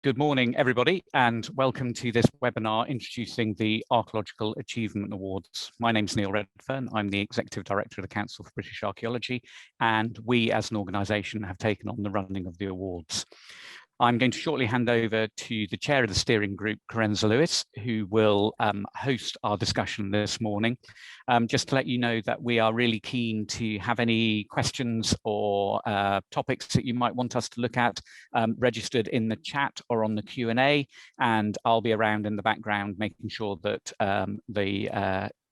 Good morning, everybody, and welcome to this webinar introducing the Archaeological Achievement Awards. My name's Neil Redfern. I'm the Executive Director of the Council for British Archaeology, and we as an organisation have taken on the running of the awards. I'm going to shortly hand over to the chair of the steering group, Carenza, who will host our discussion this morning. Just to let you know that we are really keen to have any questions or topics that you might want us to look at registered in the chat or on the Q&A, and I'll be around in the background making sure that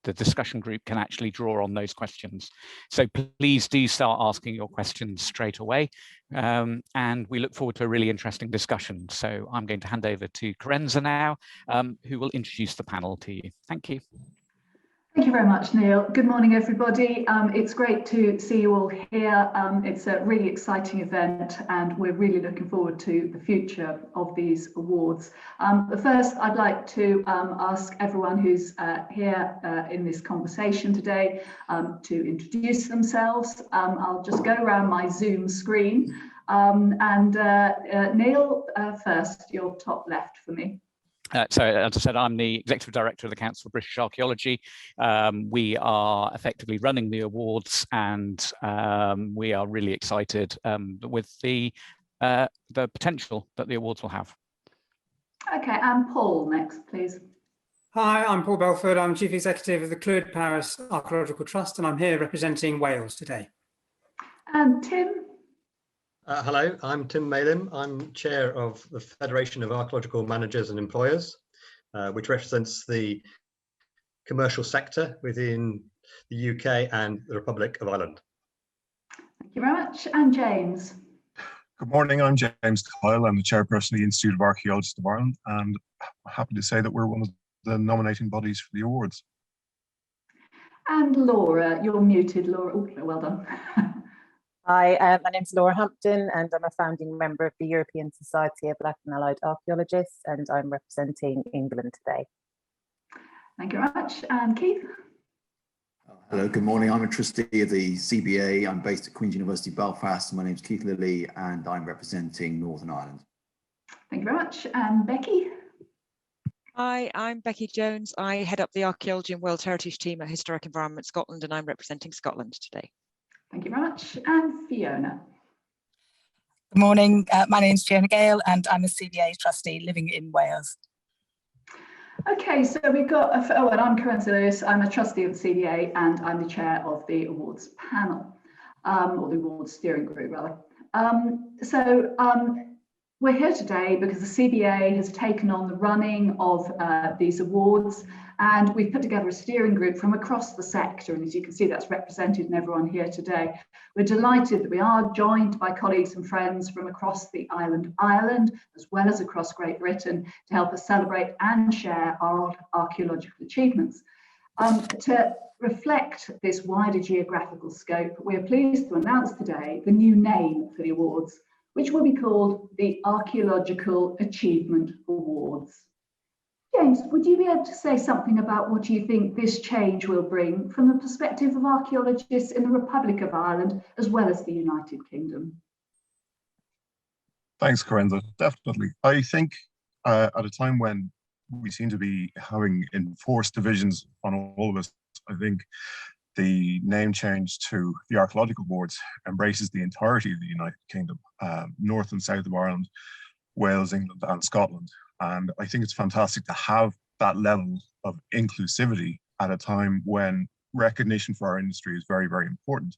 the discussion group can actually draw on those questions. So please do start asking your questions straight away. And we look forward to a really interesting discussion. So I'm going to hand over to Carenza now, who will introduce the panel to you. Thank you. Thank you very much, Neil. Good morning, everybody. It's great to see you all here. It's a really exciting event, and we're really looking forward to the future of these awards. But first, I'd like to ask everyone who's here in this conversation today to introduce themselves. I'll just go around my Zoom screen. Neil, first, your top left for me. So, as I said, I'm the Executive Director of the Council for British Archaeology. We are effectively running the awards, and we are really excited with the potential that the awards will have. Okay, and Paul next, please. Hi, I'm Paul Belford. I'm Chief Executive of the Clwyd-Powys Archaeological Trust, and I'm here representing Wales today. And Tim? Hello, I'm Tim Malim. I'm chair of the Federation of Archaeological Managers and Employers, which represents the commercial sector within the UK and the Republic of Ireland. Thank you very much. And James. Good morning, I'm James Coyle. I'm the chairperson of the Institute of Archaeologists of Ireland, and I'm happy to say that we're one of the nominating bodies for the awards. And Laura, you're muted, Laura. Oh, well done. Hi, my name's Laura Hampton, and I'm a founding member of the European Society of Black and Allied Archaeologists, and I'm representing England today. Thank you very much. And Keith? Hello, good morning. I'm a trustee of the CBA. I'm based at Queen's University, Belfast. My name's Keith Lilley, and I'm representing Northern Ireland. Thank you very much. And Becky? Hi, I'm Becky Jones. I head up the Archaeology and World Heritage team at Historic Environment Scotland, and I'm representing Scotland today. Thank you very much. And Fiona. Good morning. My name's Gina Gale, and I'm a CBA trustee living in Wales. Okay, so we've got, and I'm Carenza. I'm a trustee of the CBA, and I'm the chair of the awards panel, or the awards steering group, rather. We're here today because the CBA has taken on the running of these awards, and we've put together a steering group from across the sector, and as you can see, that's represented in everyone here today. We're delighted that we are joined by colleagues and friends from across the island of Ireland, as well as across Great Britain, to help us celebrate and share our archaeological achievements. To reflect this wider geographical scope, we are pleased to announce today the new name for the awards, which will be called the Archaeological Achievement Awards. James, would you be able to say something about what you think this change will bring from the perspective of archaeologists in the Republic of Ireland, as well as the United Kingdom? Thanks, Carenza. Definitely. I think at a time when we seem to be having enforced divisions on all of us, I think the name change to the Archaeological Awards embraces the entirety of the United Kingdom, north and south of Ireland, Wales, England, and Scotland. And I think it's fantastic to have that level of inclusivity at a time when recognition for our industry is very, very important.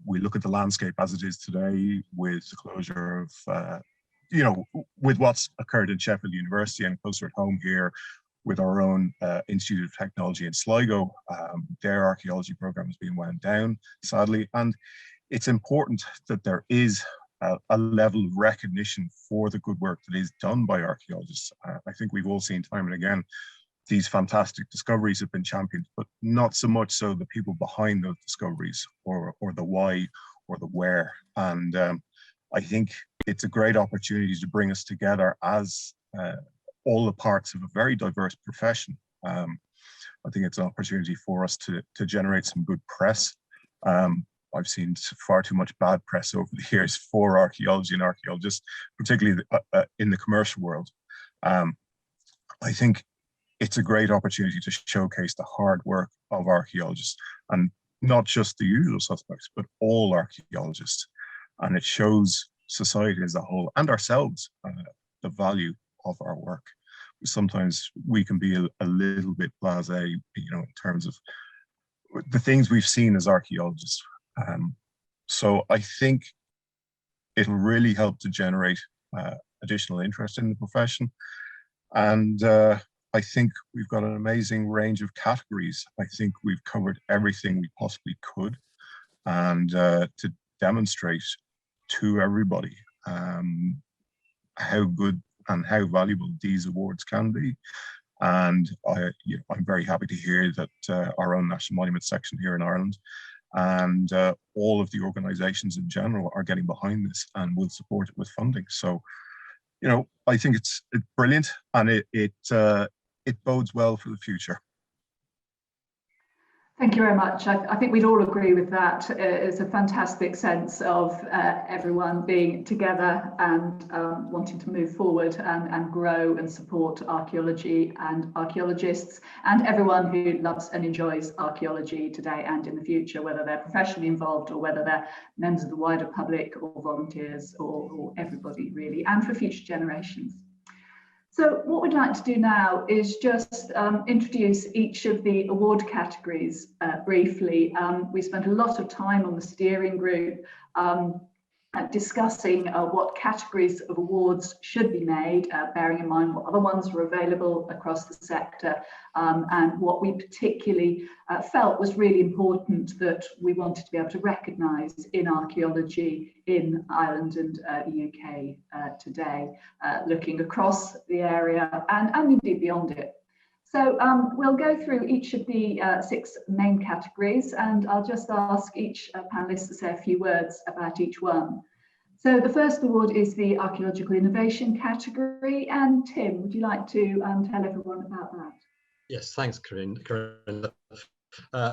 We look at the landscape as it is today with the closure of, with what's occurred in Sheffield University and closer at home here with our own Institute of Technology in Sligo. Their archaeology program has been wound down, sadly. And it's important that there is a level of recognition for the good work that is done by archaeologists. I think we've all seen time and again, these fantastic discoveries have been championed, but not so much so the people behind those discoveries or the why or the where. And I think it's a great opportunity to bring us together as all the parts of a very diverse profession. I think it's an opportunity for us to generate some good press. I've seen far too much bad press over the years for archaeology and archaeologists, particularly in the commercial world. I think it's a great opportunity to showcase the hard work of archaeologists, and not just the usual suspects, but all archaeologists. And it shows society as a whole and ourselves the value of our work. Sometimes we can be a little bit blasé, you know, in terms of the things we've seen as archaeologists. So I think it'll really help to generate additional interest in the profession. And I think we've got an amazing range of categories. I think we've covered everything we possibly could, and to demonstrate to everybody how good and how valuable these awards can be. And I'm very happy to hear that our own National Monument section here in Ireland and all of the organisations in general are getting behind this and will support it with funding. So, you know, I think it's brilliant, and it bodes well for the future. Thank you very much. I think we'd all agree with that. It's a fantastic sense of everyone being together and wanting to move forward and grow and support archaeology and archaeologists and everyone who loves and enjoys archaeology today and in the future, whether they're professionally involved or whether they're members of the wider public or volunteers or everybody really, and for future generations. So what we'd like to do now is just introduce each of the award categories briefly. We spent a lot of time on the steering group discussing what categories of awards should be made, bearing in mind what other ones were available across the sector, and what we particularly felt was really important that we wanted to be able to recognise in archaeology in Ireland and the UK today, looking across the area and indeed beyond it. So we'll go through each of the 6 main categories, and I'll just ask each panellist to say a few words about each one. So the first award is the Archaeological Innovation category, and Tim, would you like to tell everyone about that? Yes, thanks, Carenza.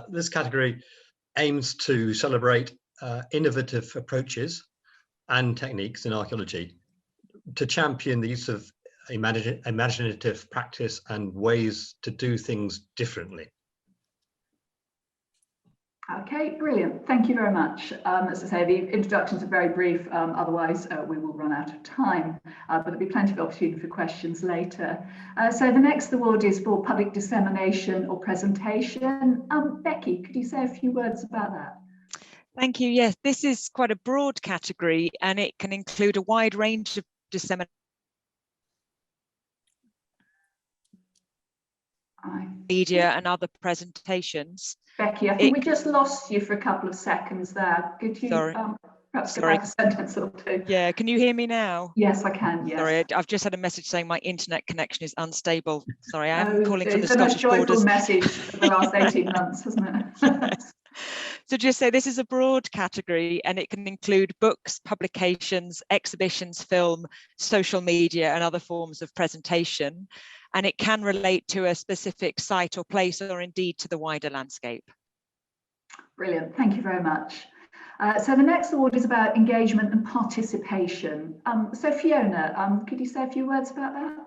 This category aims to celebrate innovative approaches and techniques in archaeology, to champion the use of imaginative practice and ways to do things differently. Okay, brilliant. Thank you very much. As I say, the introductions are very brief, otherwise we will run out of time, but there'll be plenty of opportunity for questions later. So the next award is for public dissemination or presentation. Becky, could you say a few words about that? Thank you. Yes, this is quite a broad category and it can include a wide range of dissemination. Media and other presentations. Becky, I think we just lost you for a couple of seconds there. Could you perhaps go back a sentence or two? Yeah, can you hear me now? Yes, I can, yes. Sorry, I've just had a message saying my internet connection is unstable. Sorry, I am calling from the Scottish It's borders. the most joyful message for the last 18 months, hasn't it? So just say this is a broad category and it can include books, publications, exhibitions, film, social media and other forms of presentation. And it can relate to a specific site or place or indeed to the wider landscape. Brilliant, thank you very much. So the next award is about engagement and participation. So Fiona, could you say a few words about that?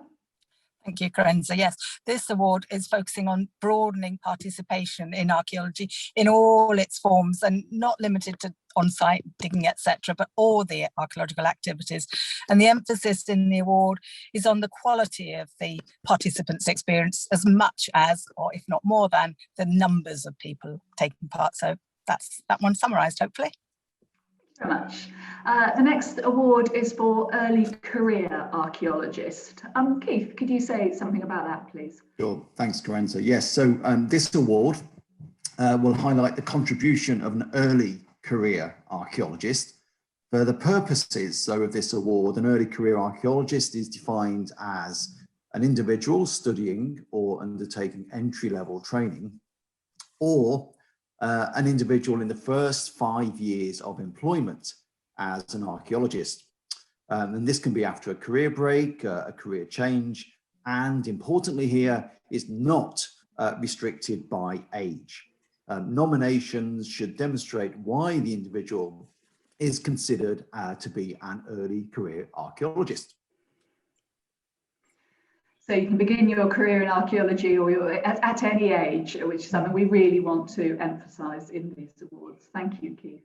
Thank you, Carenza. Yes, this award is focusing on broadening participation in archaeology in all its forms and not limited to on-site digging, etc., but all the archaeological activities. And the emphasis in the award is on the quality of the participants' experience as much as, or if not more than, the numbers of people taking part. So that's that one summarised, hopefully. Very much. The next award is for early career archaeologist. Keith, could you say something about that, please? Sure, thanks, Carenza. Yes, so this award will highlight the contribution of an early career archaeologist. For the purposes of this award, an early career archaeologist is defined as an individual studying or undertaking entry-level training, or an individual in the first 5 years of employment as an archaeologist. And this can be after a career break, a career change, and importantly here, is not restricted by age. Nominations should demonstrate why the individual is considered to be an early career archaeologist. So you can begin your career in archaeology or you're at any age, which is something we really want to emphasise in these awards. Thank you, Keith.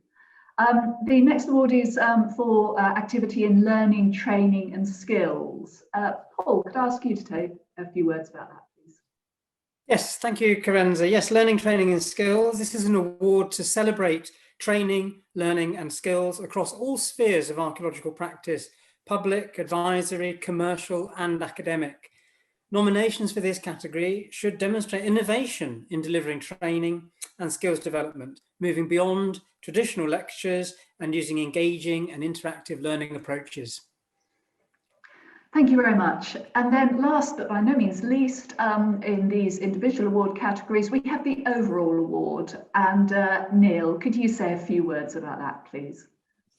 The next award is for activity in learning, training and skills. Paul, could I ask you to take a few words about that, please? Yes, thank you, Carenza. Yes, learning, training and skills. This is an award to celebrate training, learning and skills across all spheres of archaeological practice, public, advisory, commercial and academic. Nominations for this category should demonstrate innovation in delivering training and skills development, moving beyond traditional lectures and using engaging and interactive learning approaches. Thank you very much. And then last but by no means least, in these individual award categories, we have the overall award. And Neil, could you say a few words about that, please?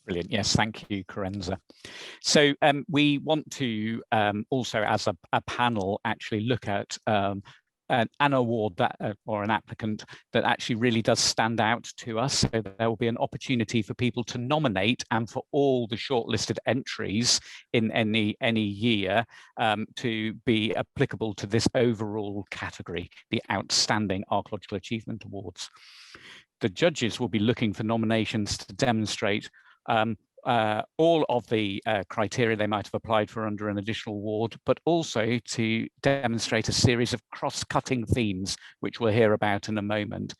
Brilliant. Yes, thank you, Carenza. So we want to also, as a panel, actually look at an award that or an applicant that actually really does stand out to us. So there will be an opportunity for people to nominate, and for all the shortlisted entries in any year to be applicable to this overall category, the Outstanding Archaeological Achievement Awards. The judges will be looking for nominations to demonstrate all of the criteria they might have applied for under an additional award, but also to demonstrate a series of cross-cutting themes, which we'll hear about in a moment,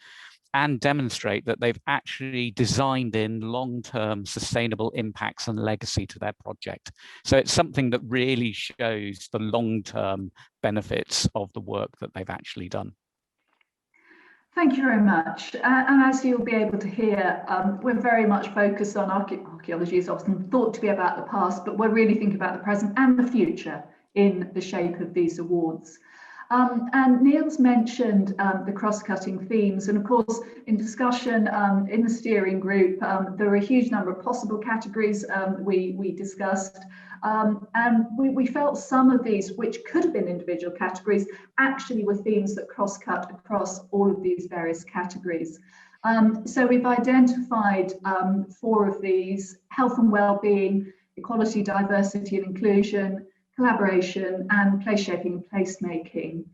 and demonstrate that they've actually designed in long-term sustainable impacts and legacy to their project. So it's something that really shows the long-term benefits of the work that they've actually done. Thank you very much. And as you'll be able to hear, we're very much focused on archaeology is often thought to be about the past, but we're really thinking about the present and the future in the shape of these awards. And Neil's mentioned the cross-cutting themes, and of course in discussion in the steering group there are a huge number of possible categories we discussed, and we felt some of these, which could have been individual categories, actually were themes that cross-cut across all of these various categories. So we've identified 4 of these: health and well-being, equality, diversity and inclusion, collaboration, and place shaping and placemaking.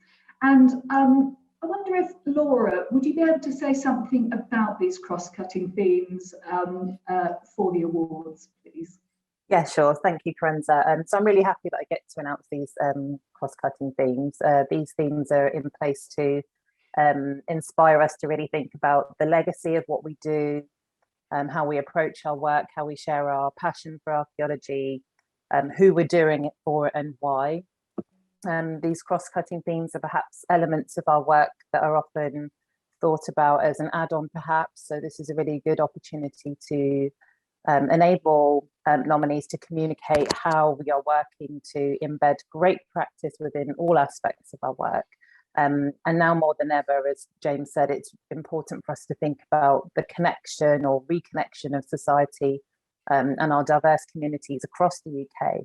And I wonder if, Laura, would you be able to say something about these cross-cutting themes for the awards, please? Yeah, sure. Thank you, Carenza. So I'm really happy that I get to announce these cross-cutting themes. These themes are in place to inspire us to really think about the legacy of what we do, how we approach our work, how we share our passion for archaeology, who we're doing it for and why. These cross-cutting themes are perhaps elements of our work that are often thought about as an add-on perhaps. So this is a really good opportunity to enable nominees to communicate how we are working to embed great practice within all aspects of our work. And now more than ever, as James said, it's important for us to think about the connection or reconnection of society and our diverse communities across the UK.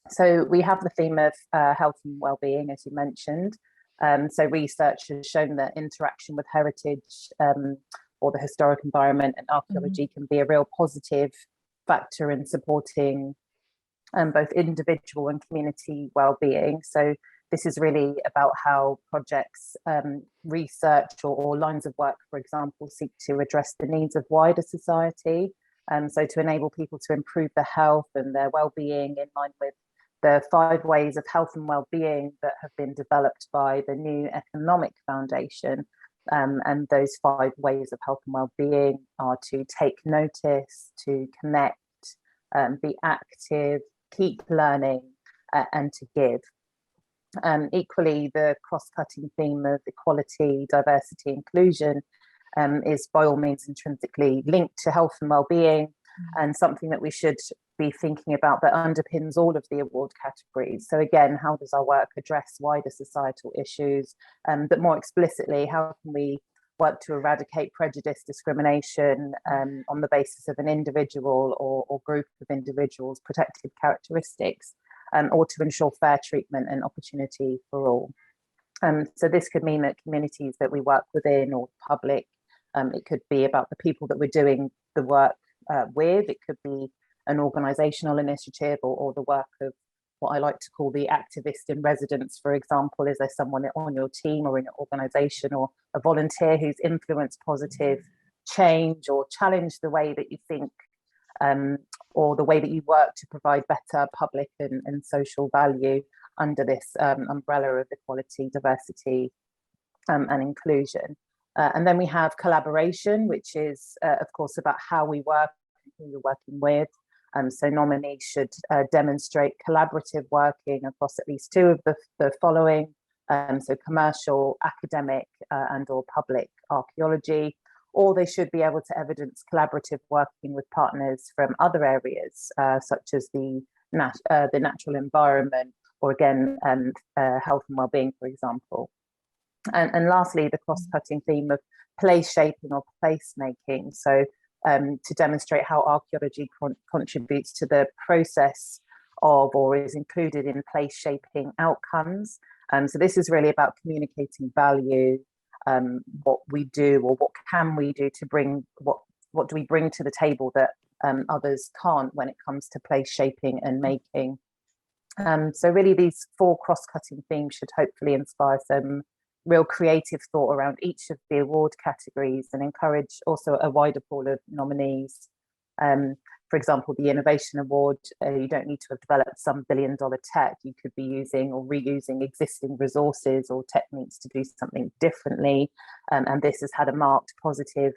So we have the theme of health and well-being, as you mentioned. So research has shown that interaction with heritage or the historic environment and archaeology can be a real positive factor in supporting both individual and community well-being. So this is really about how projects, research or lines of work, for example, seek to address the needs of wider society. So to enable people to improve their health and their well-being in line with the 5 ways of health and well-being that have been developed by the New Economic Foundation. And those 5 ways of health and well-being are to take notice, to connect, be active, keep learning, and to give. Equally, the cross-cutting theme of equality, diversity, inclusion is by all means intrinsically linked to health and well-being, and something that we should be thinking about that underpins all of the award categories. So again, how does our work address wider societal issues? But more explicitly, how can we work to eradicate prejudice, discrimination on the basis of an individual or group of individuals' protected characteristics, or to ensure fair treatment and opportunity for all. So this could mean that communities that we work within, or public It could be about the people that we're doing the work with. It could be an organisational initiative or the work of what I like to call the activist in residence, for example. Is there someone on your team or in your organisation or a volunteer who's influenced positive change or challenged the way that you think or the way that you work to provide better public and social value under this umbrella of equality, diversity and inclusion. And then we have collaboration, which is of course about how we work and who you're working with. So nominees should demonstrate collaborative working across at least two of the following, so commercial, academic and or public archaeology, or they should be able to evidence collaborative working with partners from other areas, such as the natural environment, or again, health and wellbeing, for example. And lastly, the cross-cutting theme of place shaping or place making. So to demonstrate how archaeology contributes to the process of or is included in place shaping outcomes. So this is really about communicating value, what we do or what can we do to bring, what do we bring to the table that others can't when it comes to place shaping and making. So really these 4 cross-cutting themes should hopefully inspire some real creative thought around each of the award categories and encourage also a wider pool of nominees. For example, the Innovation Award, you don't need to have developed some billion-dollar tech. You could be using or reusing existing resources or techniques to do something differently. And this has had a marked positive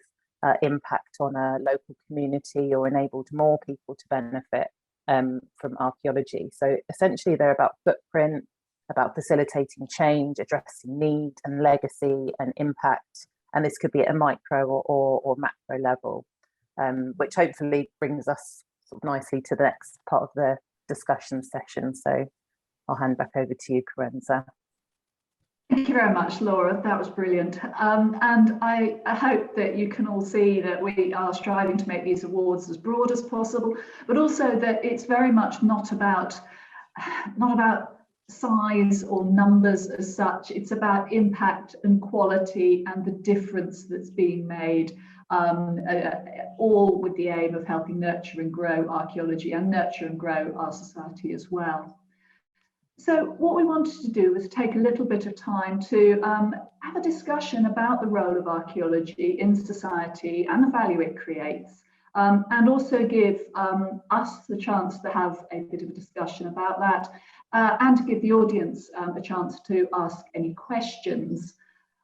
impact on a local community or enabled more people to benefit from archaeology. So essentially they're about footprint, about facilitating change, addressing need and legacy and impact. And this could be at a micro or macro level, which hopefully brings us sort of nicely to the next part of the discussion session. So I'll hand back over to you, Carenza. Thank you very much, Laura. That was brilliant. And I hope that you can all see that we are striving to make these awards as broad as possible, but also that it's very much not about size or numbers as such. It's about impact and quality and the difference that's being made, all with the aim of helping nurture and grow archaeology and nurture and grow our society as well. So what we wanted to do was take a little bit of time to have a discussion about the role of archaeology in society and the value it creates, and also give us the chance to have a bit of a discussion about that, and to give the audience a chance to ask any questions.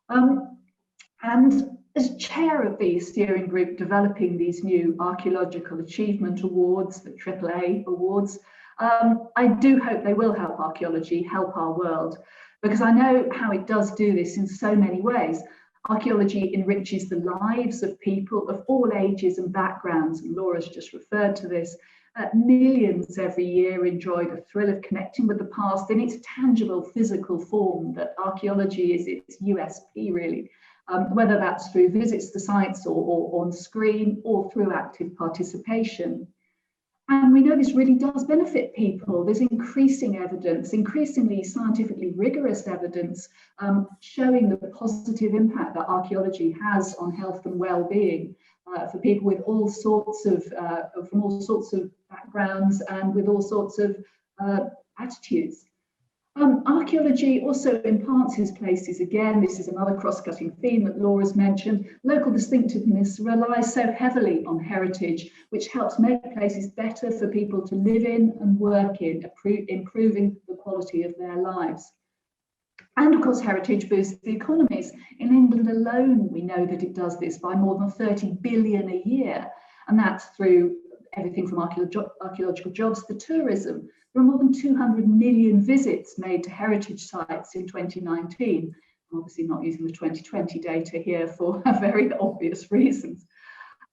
And as chair of the steering group developing these new Archaeological Achievement Awards, the AAA awards, I do hope they will help archaeology help our world, because I know how it does do this in so many ways. Archaeology enriches the lives of people of all ages and backgrounds, and Laura's just referred to this. Millions every year enjoy the thrill of connecting with the past in its tangible physical form, that archaeology is its USP really, whether that's through visits to sites or on screen or through active participation. And we know this really does benefit people. There's increasing evidence, increasingly scientifically rigorous evidence, showing the positive impact that archaeology has on health and well-being for people with all sorts of, from all sorts of backgrounds and with all sorts of attitudes. Archaeology also enhances places. Again, this is another cross-cutting theme that Laura's mentioned. Local distinctiveness relies so heavily on heritage, which helps make places better for people to live in and work in, improving the quality of their lives. And of course, heritage boosts the economies. In England alone, we know that it does this by more than 30 billion a year. And that's through everything from archaeological jobs to tourism. There are more than 200 million visits made to heritage sites in 2019. I'm obviously not using the 2020 data here for very obvious reasons.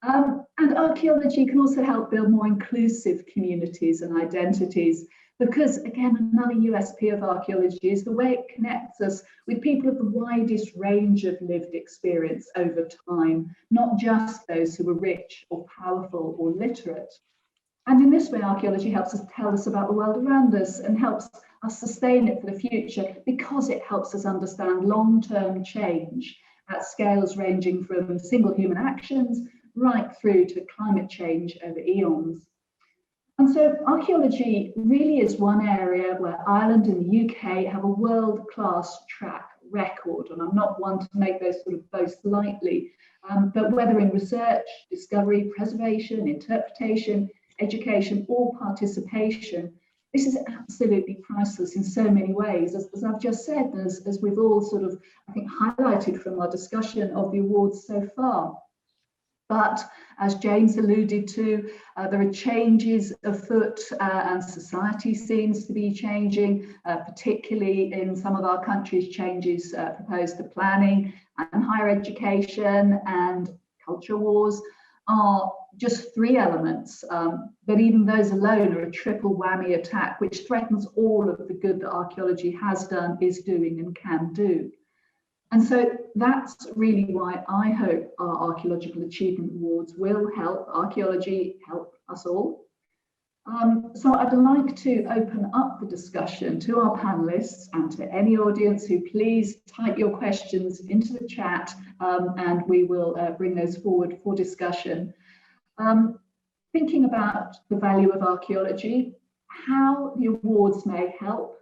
And archaeology can also help build more inclusive communities and identities, because again, another USP of archaeology is the way it connects us with people of the widest range of lived experience over time, not just those who are rich or powerful or literate. And in this way, archaeology helps us tell us about the world around us and helps us sustain it for the future, because it helps us understand long-term change at scales ranging from single human actions right through to climate change over eons. And so archaeology really is one area where Ireland and the UK have a world-class track record, and I'm not one to make those sort of boasts lightly, but whether in research, discovery, preservation, interpretation, education, or participation, this is absolutely priceless in so many ways. As I've just said, as we've all sort of, I think, highlighted from our discussion of the awards so far. But as James alluded to, there are changes afoot and society seems to be changing, particularly in some of our countries, changes proposed to planning and higher education and culture wars are just three elements, but even those alone are a triple whammy attack, which threatens all of the good that archaeology has done, is doing and can do. And so that's really why I hope our Archaeological Achievement Awards will help archaeology, help us all. So I'd like to open up the discussion to our panelists and to any audience who please type your questions into the chat, and we will bring those forward for discussion. Thinking about the value of archaeology, how the awards may help,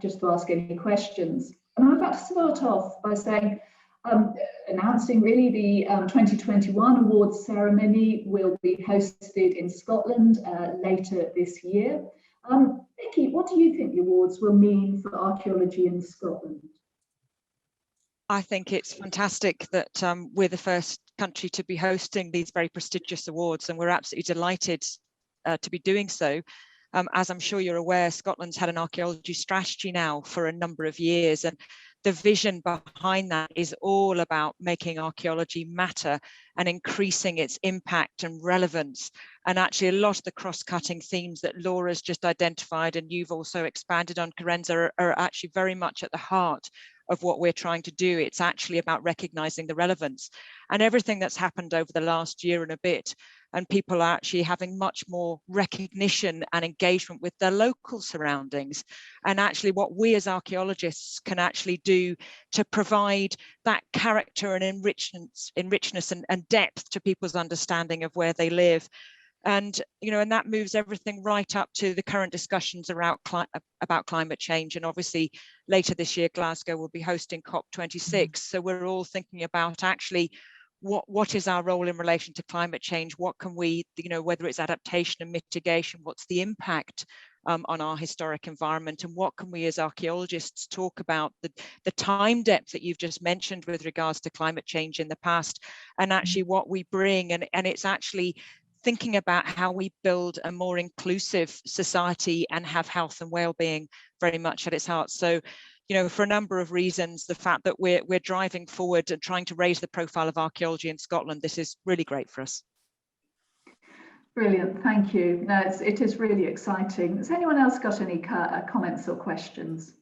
just to ask any questions. And I'd like to start off by saying, announcing really the 2021 awards ceremony will be hosted in Scotland later this year. Becky, what do you think the awards will mean for archaeology in Scotland? I think it's fantastic that we're the first country to be hosting these very prestigious awards, and we're absolutely delighted to be doing so. As I'm sure you're aware, Scotland's had an archaeology strategy now for a number of years, and the vision behind that is all about making archaeology matter and increasing its impact and relevance. And actually a lot of the cross-cutting themes that Laura's just identified and you've also expanded on, Carenza, are actually very much at the heart of what we're trying to do. It's actually about recognizing the relevance and everything that's happened over the last year and a bit. And people are actually having much more recognition and engagement with their local surroundings. And actually what we as archaeologists can actually do to provide that character and enrichment and depth to people's understanding of where they live. And, you know, and that moves everything right up to the current discussions about climate change. And obviously later this year, Glasgow will be hosting COP26. So we're all thinking about actually what is our role in relation to climate change? What can we, you know, whether it's adaptation and mitigation, what's the impact on our historic environment, and what can we as archaeologists talk about the time depth that you've just mentioned with regards to climate change in the past, and actually what we bring, and it's actually thinking about how we build a more inclusive society and have health and well-being very much at its heart. So, you know, for a number of reasons, the fact that we're driving forward and trying to raise the profile of archaeology in Scotland, this is really great for us. Brilliant, thank you. No, it is really exciting. Has anyone else got any comments or questions?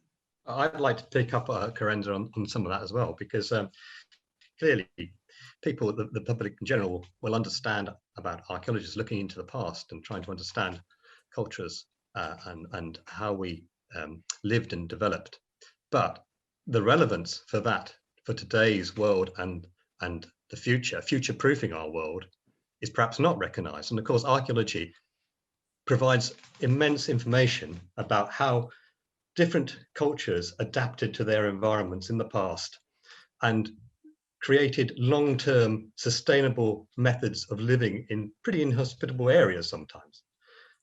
I'd like to pick up Carenza on some of that as well, because clearly people, the public in general, will understand about archaeologists looking into the past and trying to understand cultures and how we lived and developed. But the relevance for that, for today's world and the future-proofing our world, is perhaps not recognised. And of course, archaeology provides immense information about how different cultures adapted to their environments in the past and created long-term sustainable methods of living in pretty inhospitable areas sometimes.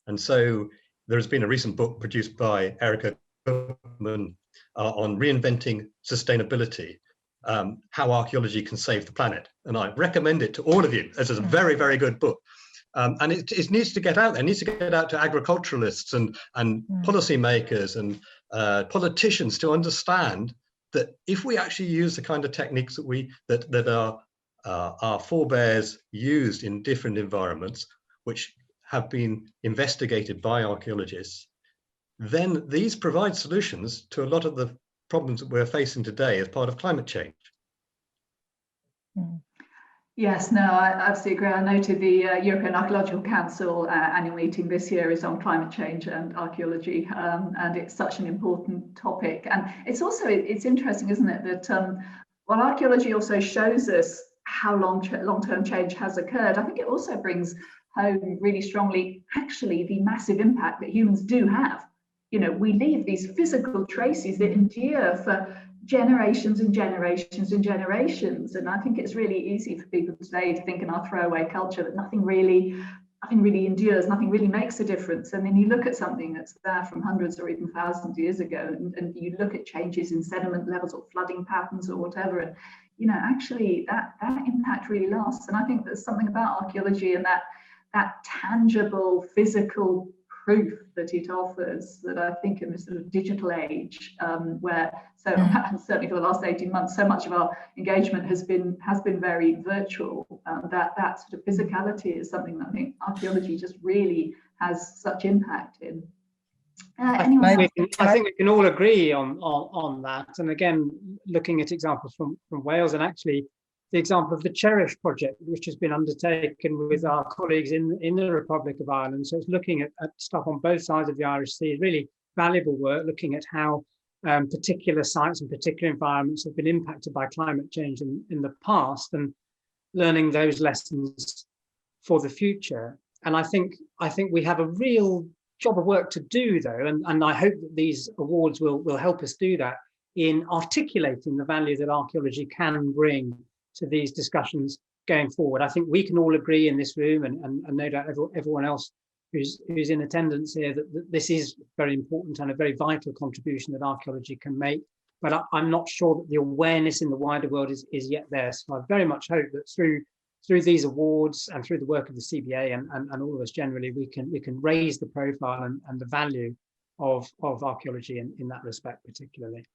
And so there has been a recent book produced by Erica on reinventing sustainability, how archaeology can save the planet. And I recommend it to all of you as a very, very good book. And it needs to get out there. It needs to get out to agriculturalists and policymakers and politicians to understand that if we actually use the kind of techniques that our forebears used in different environments, which have been investigated by archaeologists, then these provide solutions to a lot of the problems that we're facing today as part of climate change. Yes, no, I absolutely agree. I noted the European Archaeological Council annual meeting this year is on climate change and archaeology, and it's such an important topic. And it's also, it's interesting, isn't it, that While archaeology also shows us how long-term change has occurred, I think it also brings home really strongly actually the massive impact that humans do have. You know, we leave these physical traces that endure for generations and generations and generations. And I think it's really easy for people today to think in our throwaway culture that nothing really endures, nothing really makes a difference. And then you look at something that's there from hundreds or even thousands of years ago, and you look at changes in sediment levels or flooding patterns or whatever, and you know, actually that impact really lasts. And I think there's something about archaeology and that tangible physical proof that it offers that I think in this sort of digital age, where certainly for the last 18 months, so much of our engagement has been very virtual. That sort of physicality is something that I think archaeology just really has such impact in. I think we can all agree on that. And again, looking at examples from Wales, and actually the example of the Cherish project, which has been undertaken with our colleagues in the Republic of Ireland. So it's looking at stuff on both sides of the Irish Sea, really valuable work, looking at how particular sites and particular environments have been impacted by climate change in the past, and learning those lessons for the future. And I think we have a real job of work to do, though, and I hope that these awards will help us do that in articulating the value that archaeology can bring to these discussions going forward. I think we can all agree in this room, and no doubt everyone else who's in attendance here, that this is very important and a very vital contribution that archaeology can make. But I'm not sure that the awareness in the wider world is yet there. So I very much hope that through these awards and through the work of the CBA and all of us generally, we can raise the profile and the value of archaeology in that respect particularly.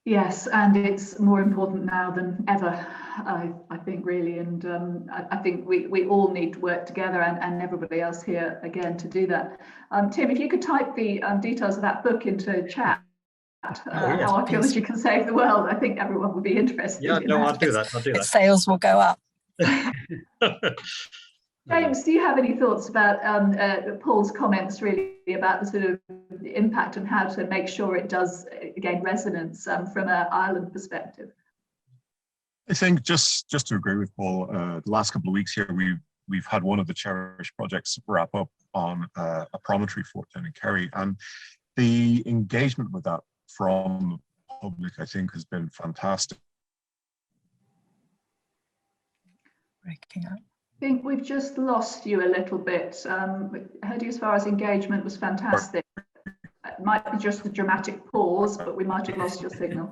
Yes, and it's more important now than ever, I think, really. And I think we all need to work together, and everybody else here, again, to do that. Tim, if you could type the details of that book into chat, how archaeology can save the world, I think everyone would be interested. Yeah, no, I'll do that. Its sales will go up. James, do you have any thoughts about Paul's comments really about the sort of impact and how to make sure it does gain resonance from an Ireland perspective? I think just to agree with Paul, the last couple of weeks here, we've had one of the Cherish projects wrap up on a promontory fort down in Kerry, and the engagement with that from the public, I think, has been fantastic. Breaking up. I think we've just lost you a little bit. I heard you as far as engagement was fantastic. It might be just the dramatic pause, but we might have lost your signal.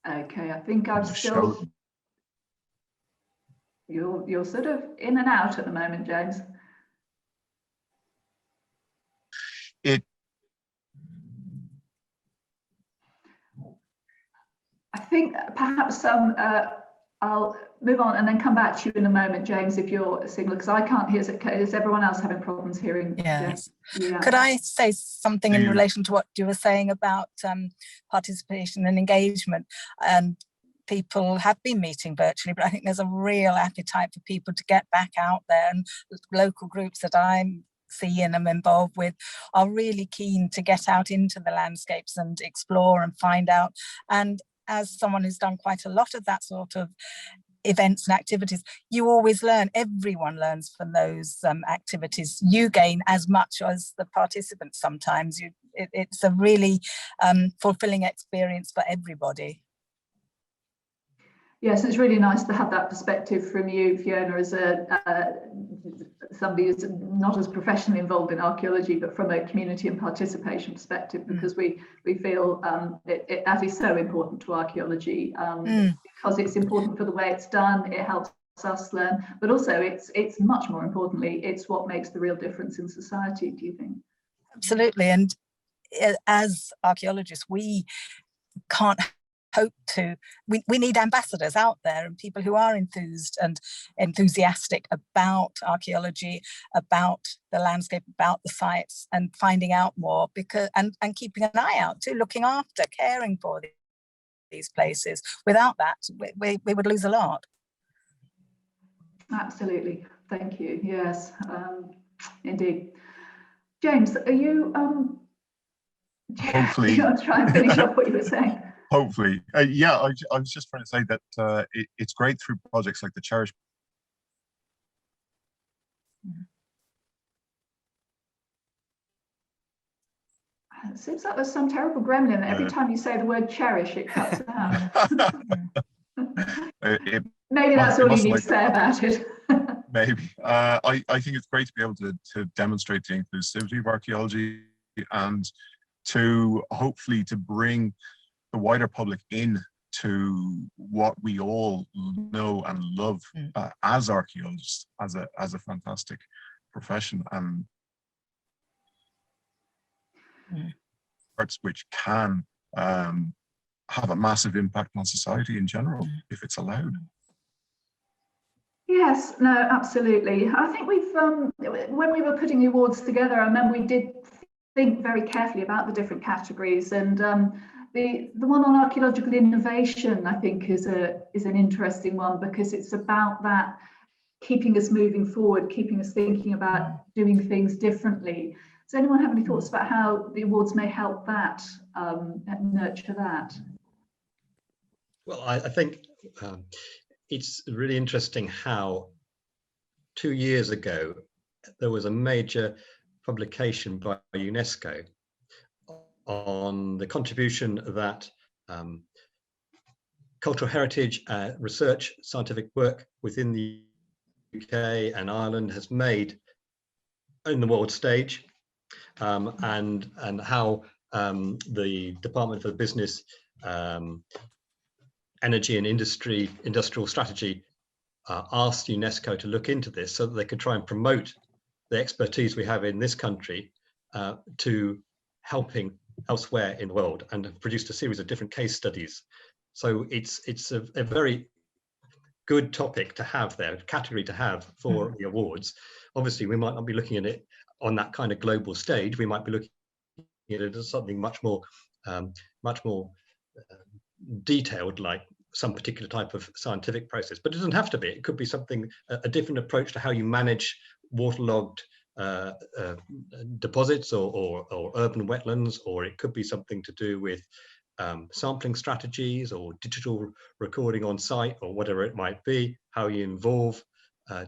Okay, I think I'm still... You're sort of in and out at the moment, James. I think perhaps I'll move on and then come back to you in a moment, James, if you're signal, because I can't hear. Is everyone else having problems hearing? Yes. Yeah. Could I say something in relation to what you were saying about participation and engagement? And people have been meeting virtually, but I think there's a real appetite for people to get back out there, and local groups that I'm seeing and involved with are really keen to get out into the landscapes and explore and find out. And as someone who's done quite a lot of that sort of events and activities, you always learn. Everyone learns from those activities. You gain as much as the participants sometimes. It's a really fulfilling experience for everybody. Yes, it's really nice to have that perspective from you, Fiona, as somebody who's not as professionally involved in archaeology, but from a community and participation perspective, because we feel that is so important to archaeology, because it's important for the way it's done. It helps us learn, but also it's much more importantly, it's what makes the real difference in society. Do you think? Absolutely, and as archaeologists, we can't hope to, we need ambassadors out there and people who are enthused and enthusiastic about archaeology, about the landscape, about the sites, and finding out more, because and keeping an eye out too, looking after, caring for these places. Without that, we would lose a lot. Absolutely. Thank you. Yes, indeed. James, are you? Hopefully, I'll try and finish up what you were saying. Hopefully, yeah. I was just trying to say that it's great through projects like the Cherish. It seems like there's some terrible gremlin that every time you say the word cherish, it cuts out. Maybe that's all you need to say about it. Maybe. I think it's great to be able to demonstrate the inclusivity of archaeology and to hopefully to bring the wider public in to what we all know and love as archaeologists, as a fantastic profession, and arts which can have a massive impact on society in general if it's allowed. Yes, no, absolutely. I think we've, when we were putting the awards together, I remember we did think very carefully about the different categories, and the one on archaeological innovation, I think, is an interesting one, because it's about that keeping us moving forward, keeping us thinking about doing things differently. Does anyone have any thoughts about how the awards may help that, nurture that? Well, I think it's really interesting how 2 years ago there was a major publication by UNESCO on the contribution that cultural heritage research, scientific work within the UK and Ireland has made in the world stage, and how the Department for Business, Energy and Industrial Strategy asked UNESCO to look into this so that they could try and promote the expertise we have in this country to helping elsewhere in the world, and have produced a series of different case studies. So it's a very good topic to have there, category to have for the awards. Obviously, we might not be looking at it on that kind of global stage. We might be looking at it as something much more detailed, like some particular type of scientific process, but it doesn't have to be. It could be something, a different approach to how you manage waterlogged deposits or urban wetlands, or it could be something to do with sampling strategies or digital recording on site, or whatever it might be, how you involve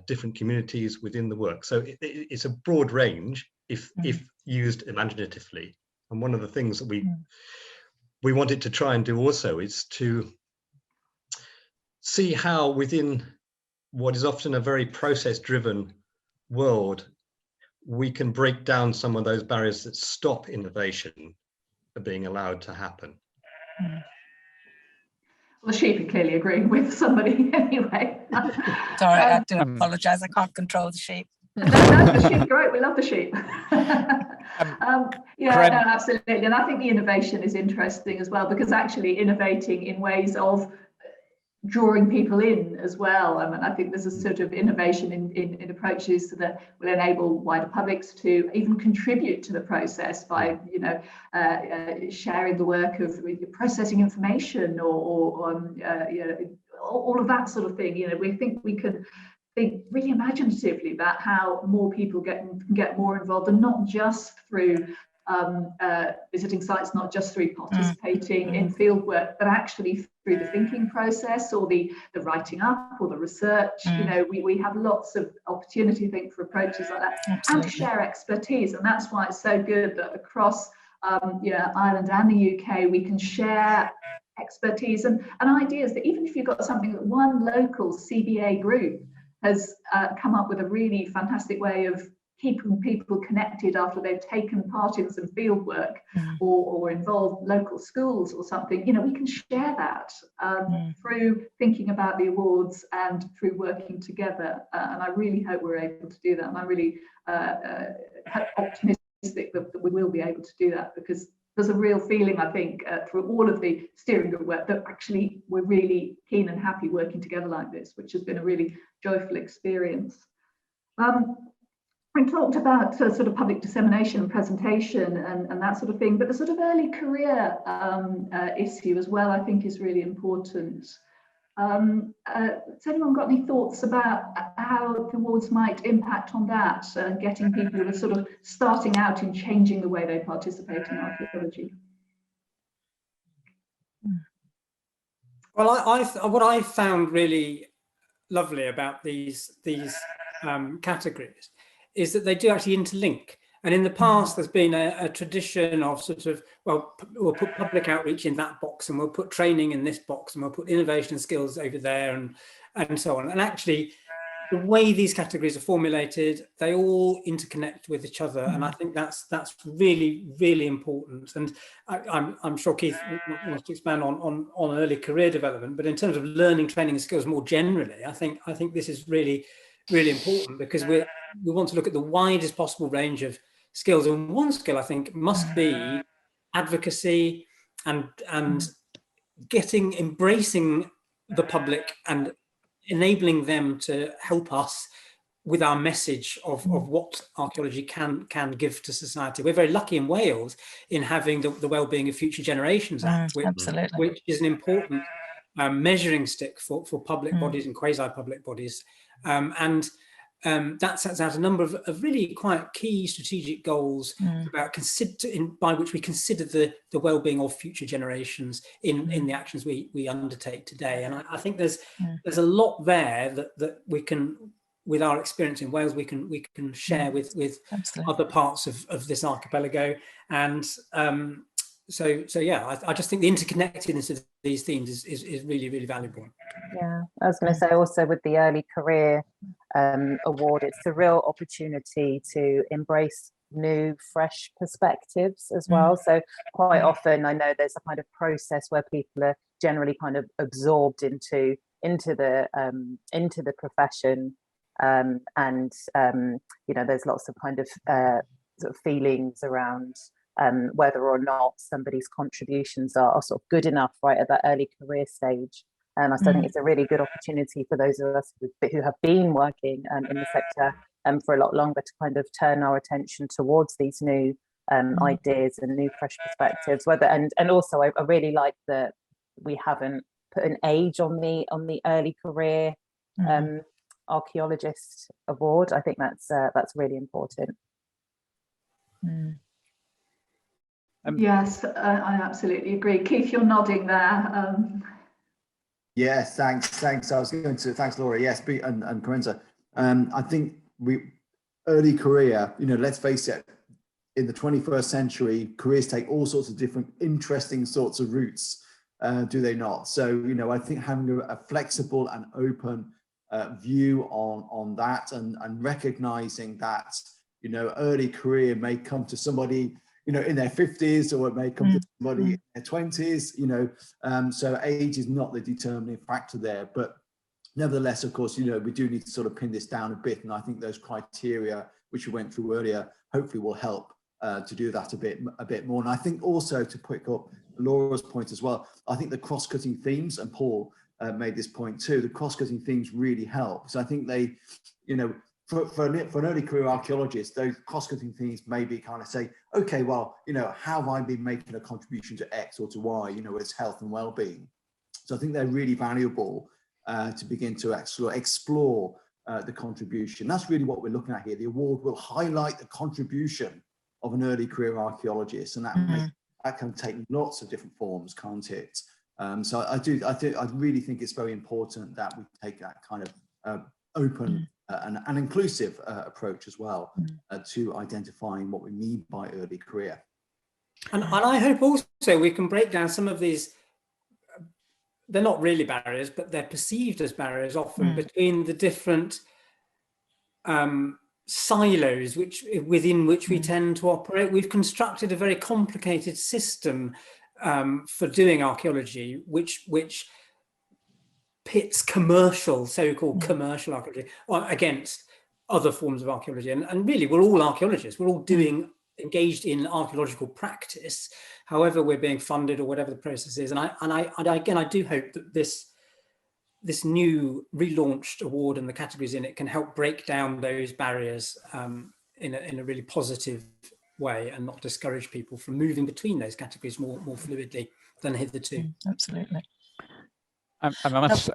different communities within the work. So it's a broad range if used imaginatively. And one of the things that we wanted to try and do also is to see how within what is often a very process-driven world, we can break down some of those barriers that stop innovation from being allowed to happen. Well, the sheep are clearly agreeing with somebody anyway. Sorry, I do apologise. I can't control the sheep. No, the sheep are great. We love the sheep. Yeah, no, absolutely. And I think the innovation is interesting as well, because actually innovating in ways of drawing people in as well. I mean, I think there's a sort of innovation in approaches that will enable wider publics to even contribute to the process by, you know, sharing the work of processing information or you know, all of that sort of thing. You know, we think we can think really imaginatively about how more people get more involved, and not just through visiting sites, not just through participating in field work, but actually through the thinking process, or the writing up, or the research. You know, we have lots of opportunity, I think, for approaches like that. Absolutely. And to share expertise, and that's why it's so good that across you know, Ireland and the UK, we can share expertise and ideas, that even if you've got something that one local CBA group has come up with a really fantastic way of keeping people connected after they've taken part in some field work or involved local schools or something, you know, we can share that through thinking about the awards and through working together. And I really hope we're able to do that. And I'm really optimistic that we will be able to do that, because there's a real feeling, I think, through all of the steering group work, that actually we're really keen and happy working together like this, which has been a really joyful experience. We talked about sort of public dissemination and presentation and that sort of thing, but the sort of early career issue as well, I think, is really important. Has anyone got any thoughts about how the awards might impact on that, getting people who are sort of starting out in changing the way they participate in archaeology? Well, what I found really lovely about these categories is that they do actually interlink. And in the past, there's been a tradition of sort of, well, we'll put public outreach in that box, and we'll put training in this box, and we'll put innovation and skills over there, and so on. And actually, the way these categories are formulated, they all interconnect with each other, and I think that's really, really important. And I'm sure Keith wants to expand on early career development, but in terms of learning, training, and skills more generally, I think this is really, really important, because we want to look at the widest possible range of skills. And one skill I think must be advocacy and embracing the public and enabling them to help us with our message of what archaeology can give to society. We're very lucky in Wales in having the Wellbeing of Future Generations Act, which is an important measuring stick for public bodies and quasi-public bodies. That sets out a number of really quite key strategic goals about by which we consider the well-being of future generations in the actions we undertake today. And I think there's a lot there that we can, with our experience in Wales, we can share with other parts of this archipelago. And so yeah, I just think the interconnectedness of these themes is really, really valuable. Yeah, I was going to say also with the Early Career Award, it's a real opportunity to embrace new, fresh perspectives as well. So quite often I know there's a kind of process where people are generally kind of absorbed into the profession, and you know, there's lots of kind of sort of feelings around whether or not somebody's contributions are sort of good enough right at that early career stage. I still think it's a really good opportunity for those of us who have been working in the sector for a lot longer to kind of turn our attention towards these new ideas and new fresh perspectives. And also I really like that we haven't put an age on the early career archaeologist award. I think that's really important. Yes, I absolutely agree. Keith, you're nodding there. Yes, thanks. I was going to, thanks, Laura. Yes, and Carenza. I think early career, you know, let's face it, in the 21st century, careers take all sorts of different interesting sorts of routes, do they not? So, you know, I think having a flexible and open view on that, and recognizing that, you know, early career may come to somebody, you know, in their 50s, or it may come to somebody in their 20s, you know, so age is not the determining factor there. But nevertheless, of course, you know, we do need to sort of pin this down a bit. And I think those criteria, which we went through earlier, hopefully will help to do that a bit more. And I think also, to pick up Laura's point as well, I think the cross-cutting themes, and Paul made this point too, the cross-cutting themes really help. So I think they, you know, for an early career archaeologist, those cross-cutting themes maybe kind of say, okay, well, you know, how have I been making a contribution to X or to Y, you know, it's health and well-being. So I think they're really valuable to begin to explore the contribution. That's really what we're looking at here. The award will highlight the contribution of an early career archaeologist, and that can take lots of different forms, can't it? So I really think it's very important that we take that kind of open and inclusive approach as well to identifying what we mean by early career. And I hope also we can break down some of these, they're not really barriers, but they're perceived as barriers often between the different silos within which we tend to operate. We've constructed a very complicated system for doing archaeology, which pits so-called commercial archaeology against other forms of archaeology. And really, we're all archaeologists. We're all engaged in archaeological practice, however we're being funded or whatever the process is. And I do hope that this new relaunched award and the categories in it can help break down those barriers in a really positive way, and not discourage people from moving between those categories more fluidly than hitherto. Absolutely. I must,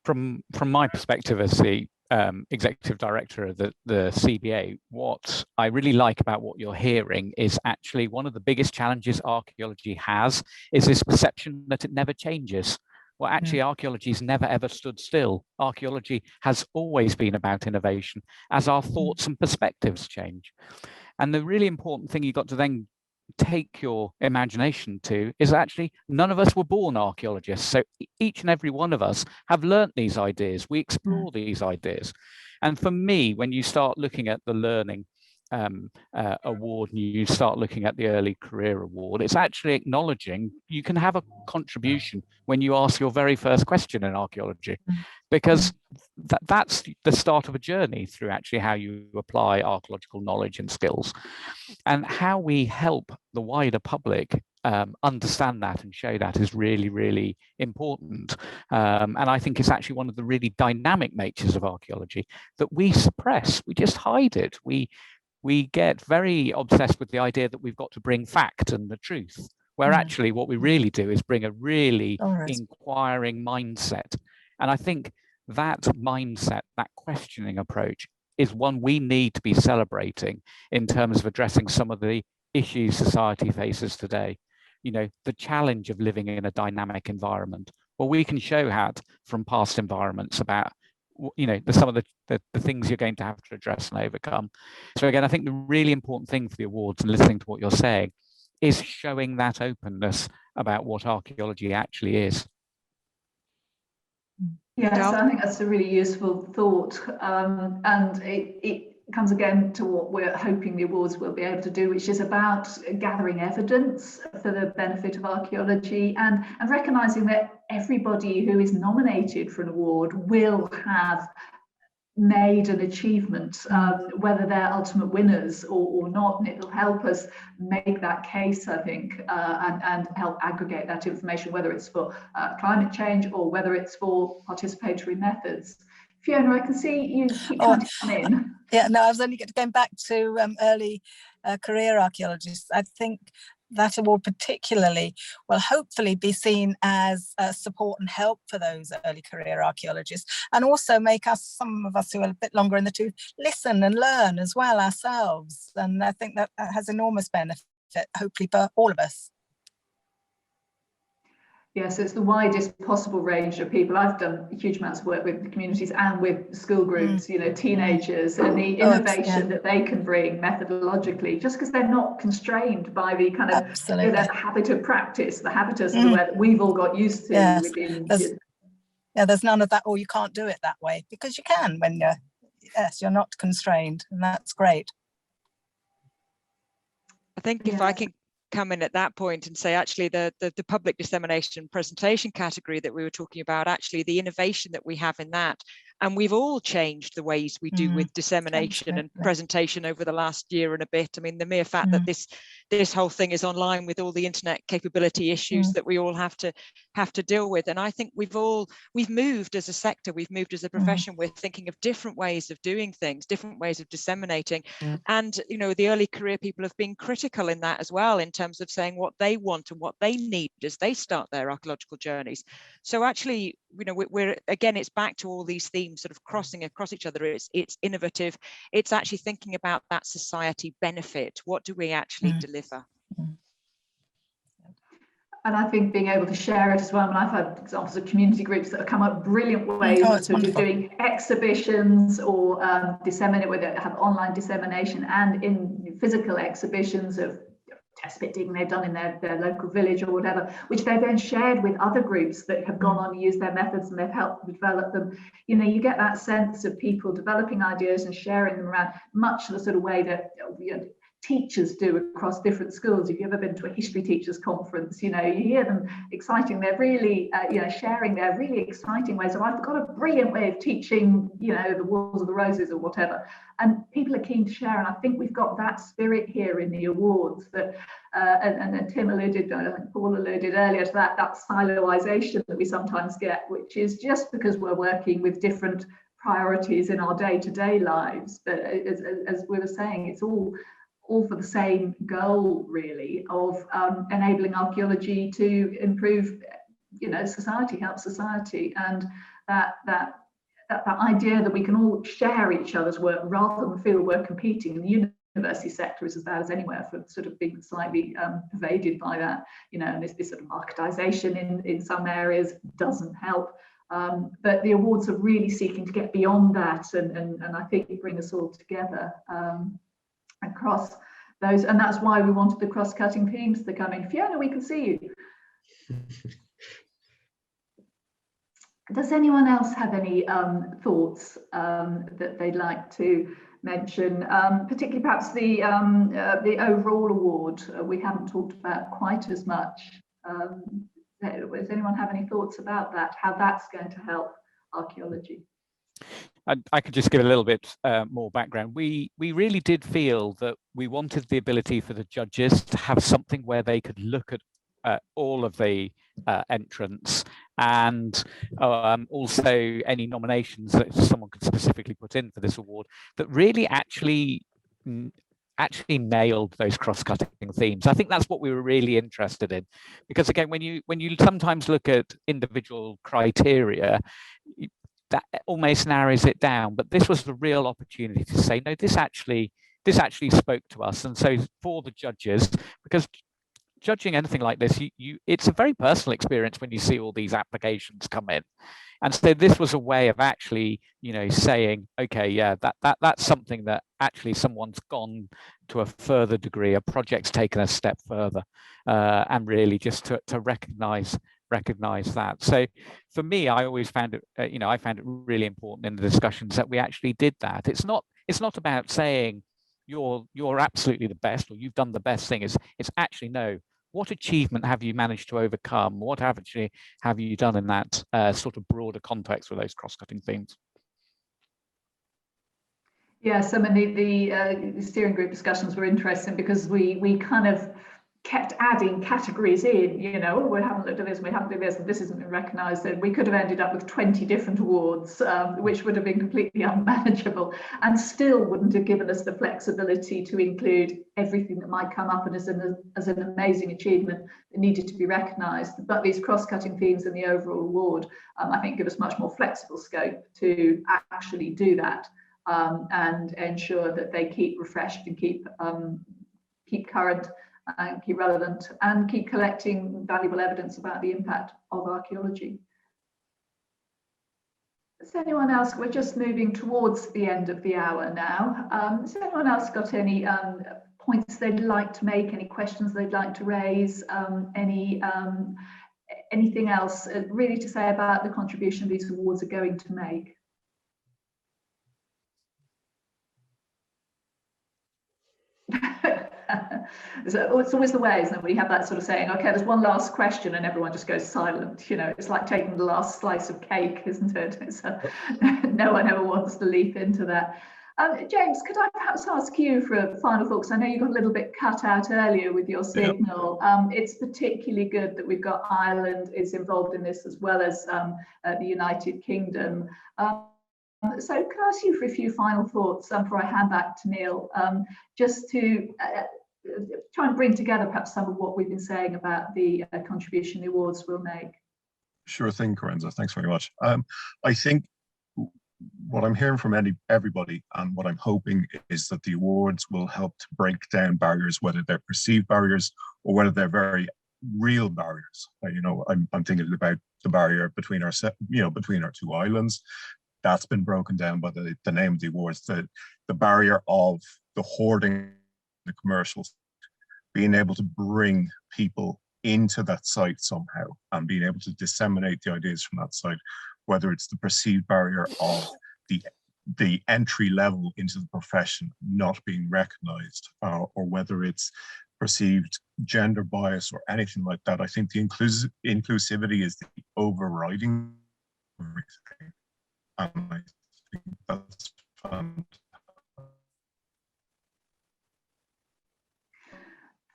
from my perspective as the executive director of the CBA, what I really like about what you're hearing is actually one of the biggest challenges archaeology has is this perception that it never changes. Well, actually, archaeology's never ever stood still. Archaeology has always been about innovation as our thoughts and perspectives change. And the really important thing you've got to then take your imagination to is actually none of us were born archaeologists. So each and every one of us have learnt these ideas. We explore these ideas. And for me, when you start looking at the learning award and you start looking at the early career award, it's actually acknowledging you can have a contribution when you ask your very first question in archaeology, because that's the start of a journey through actually how you apply archaeological knowledge and skills, and how we help the wider public understand that and show that is really, really important. And I think it's actually one of the really dynamic natures of archaeology that we suppress. We just hide it. We get very obsessed with the idea that we've got to bring fact and the truth, where actually what we really do is bring a really inquiring mindset. And I think that mindset, that questioning approach, is one we need to be celebrating in terms of addressing some of the issues society faces today. You know, the challenge of living in a dynamic environment. Well, we can show that from past environments about, you know, some of the things you're going to have to address and overcome. So again, I think the really important thing for the awards, and listening to what you're saying, is showing that openness about what archaeology actually is. Yes, I think that's a really useful thought, and it comes again to what we're hoping the awards will be able to do, which is about gathering evidence for the benefit of archaeology, and recognising that everybody who is nominated for an award will have made an achievement, whether they're ultimate winners or not, and it'll help us make that case, I think, and help aggregate that information, whether it's for climate change or whether it's for participatory methods. Fiona, I can see you keep trying to come in. Yeah, no, I was only going back to early career archaeologists. I think that award particularly will hopefully be seen as support and help for those early career archaeologists, and also make us, some of us who are a bit longer in the tooth, listen and learn as well ourselves. And I think that has enormous benefit, hopefully, for all of us. Yes, it's the widest possible range of people. I've done huge amounts of work with the communities and with school groups, you know, teenagers, and the innovation that they can bring methodologically, just because they're not constrained by the kind of you know, habit of practice, the habitus of the way that we've all got used to. Yes. Within, there's none of that, or you can't do it that way, because you can when you're not constrained, and that's great. I think if I can come in at that point and say, actually, the public dissemination presentation category that we were talking about, actually the innovation that we have in that, and we've all changed the ways we do with dissemination and presentation over the last year and a bit. I mean, the mere fact that this whole thing is online with all the internet capability issues that we all have to deal with, and I think we've moved as a sector, we've moved as a profession. We're thinking of different ways of doing things, different ways of disseminating, and you know, the early career people have been critical in that as well, in terms of saying what they want and what they need as they start their archaeological journeys. So actually, you know, we're again, it's back to all these themes sort of crossing across each other. It's innovative. It's actually thinking about that society benefit. What do we actually deliver? And I think being able to share it as well. I mean, I've had examples of community groups that have come up with brilliant ways of doing exhibitions or disseminate, whether they have online dissemination and in physical exhibitions of test pit digging they've done in their local village or whatever, which they've then shared with other groups that have gone on to use their methods, and they've helped develop them. You know, you get that sense of people developing ideas and sharing them around, much the sort of way that, you know, teachers do across different schools. If you've ever been to a history teachers conference, you know, you hear them exciting. They're really, you know, sharing their really exciting ways. So I've got a brilliant way of teaching, you know, the Wars of the Roses or whatever. And people are keen to share. And I think we've got that spirit here in the awards that, and then Tim alluded, I think Paul alluded earlier to that siloisation that we sometimes get, which is just because we're working with different priorities in our day-to-day lives. But as we were saying, it's all for the same goal, really, of enabling archaeology to improve you know, society helps society, and that idea that we can all share each other's work rather than feel we're competing. And the university sector is as bad as anywhere for sort of being slightly pervaded by that, you know, and this sort of marketisation in some areas doesn't help. But the awards are really seeking to get beyond that, and I think bring us all together across those, and that's why we wanted the cross-cutting themes to come in. Fiona, we can see you. Does anyone else have any thoughts that they'd like to mention, particularly perhaps the overall award we haven't talked about quite as much? Does anyone have any thoughts about that, how that's going to help archaeology? I could just give a little bit more background. We really did feel that we wanted the ability for the judges to have something where they could look at all of the entrants, and also any nominations that someone could specifically put in for this award that really actually nailed those cross-cutting themes. I think that's what we were really interested in, because again, when you sometimes look at individual criteria, that almost narrows it down, but this was the real opportunity to say, no, this actually spoke to us. And so for the judges, because judging anything like this, it's a very personal experience when you see all these applications come in. And so this was a way of actually, you know, saying, okay, yeah, that's something that actually someone's gone to a further degree, a project's taken a step further, and really just to recognize that. So for me, I always found it, you know, I found it really important in the discussions that we actually did that. It's not about saying you're absolutely the best or you've done the best thing. It's actually, no, what achievement have you managed to overcome? What actually have you done in that sort of broader context with those cross-cutting themes? Yes, I mean, the steering group discussions were interesting because we kind of kept adding categories in, you know, we haven't looked at this, we haven't done this, and this isn't been recognised. And we could have ended up with 20 different awards, which would have been completely unmanageable and still wouldn't have given us the flexibility to include everything that might come up as an amazing achievement that needed to be recognised. But these cross-cutting themes in the overall award, I think, give us much more flexible scope to actually do that, and ensure that they keep refreshed and keep current, and keep relevant, and keep collecting valuable evidence about the impact of archaeology. Has anyone else, we're just moving towards the end of the hour now. Has anyone else got any points they'd like to make, any questions they'd like to raise, anything else really to say about the contribution these awards are going to make? So it's always the way, isn't it, when you have that sort of saying, okay, there's one last question and everyone just goes silent. You know, it's like taking the last slice of cake, isn't it? It's no one ever wants to leap into that. James, could I perhaps ask you for a final thought, because I know you got a little bit cut out earlier with your signal. It's particularly good that we've got Ireland is involved in this, as well as the United Kingdom. So could I ask you for a few final thoughts before I hand back to Neil, just to try and bring together perhaps some of what we've been saying about the contribution the awards will make? Sure thing, Carenza. Thanks very much. I think what I'm hearing from everybody, and what I'm hoping, is that the awards will help to break down barriers, whether they're perceived barriers or whether they're very real barriers. You know, I'm thinking about the barrier between our two islands. That's been broken down by the name of the awards. The barrier of the hoarding, the commercials, being able to bring people into that site somehow and being able to disseminate the ideas from that site, whether it's the perceived barrier of the entry level into the profession not being recognized, or whether it's perceived gender bias or anything like that. I think the inclusivity is the overriding everything. And I think that's fantastic.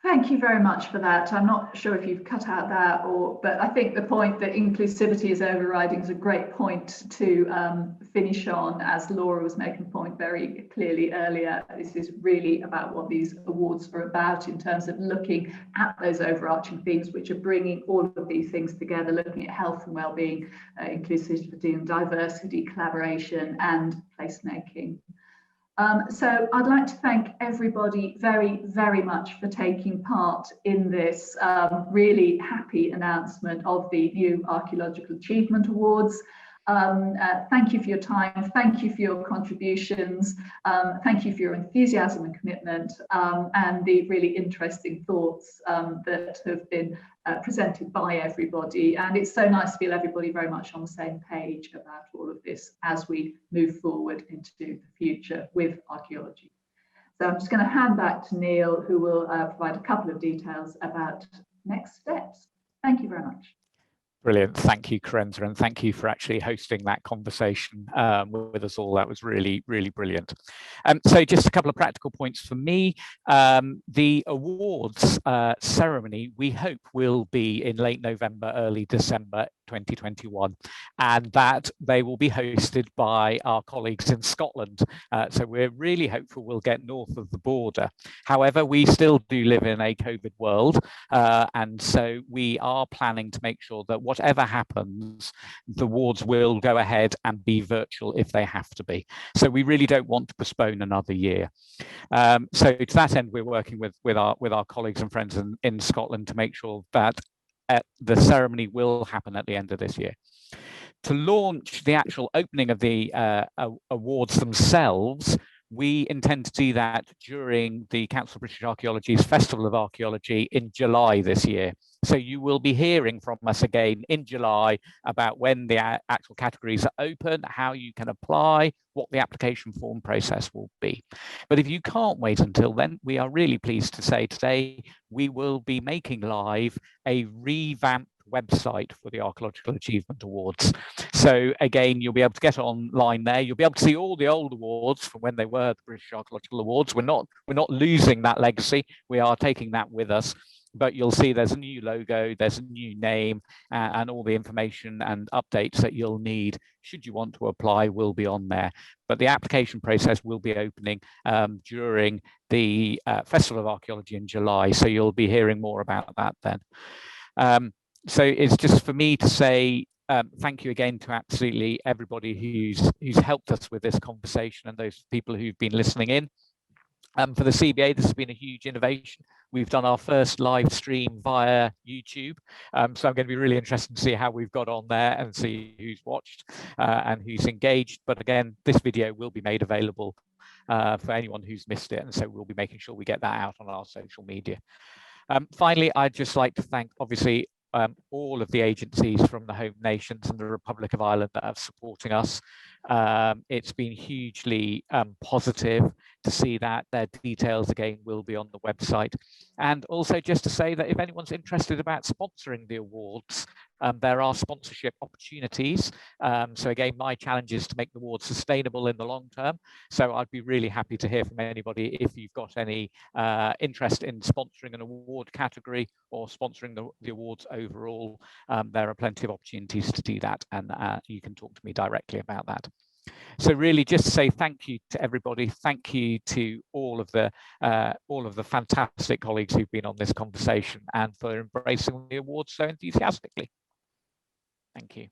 Thank you very much for that. I'm not sure if you've cut out that, but I think the point that inclusivity is overriding is a great point to finish on, as Laura was making a point very clearly earlier. This is really about what these awards are about in terms of looking at those overarching themes, which are bringing all of these things together, looking at health and well-being, inclusivity and diversity, collaboration and placemaking. So I'd like to thank everybody very, very much for taking part in this really happy announcement of the new Archaeological Achievement Awards. Thank you for your time, thank you for your contributions, thank you for your enthusiasm and commitment, and the really interesting thoughts that have been presented by everybody. And it's so nice to feel everybody very much on the same page about all of this as we move forward into the future with archaeology. So I'm just going to hand back to Neil, who will provide a couple of details about next steps. Thank you very much. Brilliant. Thank you, Carenza, and thank you for actually hosting that conversation with us all. That was really, really brilliant. So just a couple of practical points for me. The awards ceremony, we hope, will be in late November, early December 2021, and that they will be hosted by our colleagues in Scotland. So we're really hopeful we'll get north of the border. However, we still do live in a COVID world, and so we are planning to make sure that whatever happens, the awards will go ahead and be virtual if they have to be. So we really don't want to postpone another year. So to that end, we're working with our colleagues and friends in Scotland to make sure that the ceremony will happen at the end of this year. To launch the actual opening of the awards themselves, we intend to do that during the Council of British Archaeology's Festival of Archaeology in July this year. So you will be hearing from us again in July about when the actual categories are open, how you can apply, what the application form process will be. But if you can't wait until then, we are really pleased to say today we will be making live a revamped website for the Archaeological Achievement Awards. So again, you'll be able to get online there. You'll be able to see all the old awards from when they were the British Archaeological Awards. We're not losing that legacy. We are taking that with us. But you'll see there's a new logo, there's a new name, and all the information and updates that you'll need should you want to apply will be on there. But the application process will be opening during the Festival of Archaeology in July. So you'll be hearing more about that then. So it's just for me to say thank you again to absolutely everybody who's helped us with this conversation and those people who've been listening in. For the CBA, this has been a huge innovation. We've done our first live stream via YouTube. So I'm going to be really interested to see how we've got on there and see who's watched and who's engaged. But again, this video will be made available for anyone who's missed it. And so we'll be making sure we get that out on our social media. Finally, I'd just like to thank, obviously, all of the agencies from the home nations and the Republic of Ireland that are supporting us. It's been hugely positive to see that. Their details again will be on the website. And also just to say that if anyone's interested about sponsoring the awards, there are sponsorship opportunities. So again, my challenge is to make the awards sustainable in the long term. So I'd be really happy to hear from anybody if you've got any interest in sponsoring an award category or sponsoring the awards overall. There are plenty of opportunities to do that, and you can talk to me directly about that. So really just to say thank you to everybody. Thank you to all of the fantastic colleagues who've been on this conversation and for embracing the awards so enthusiastically. Thank you.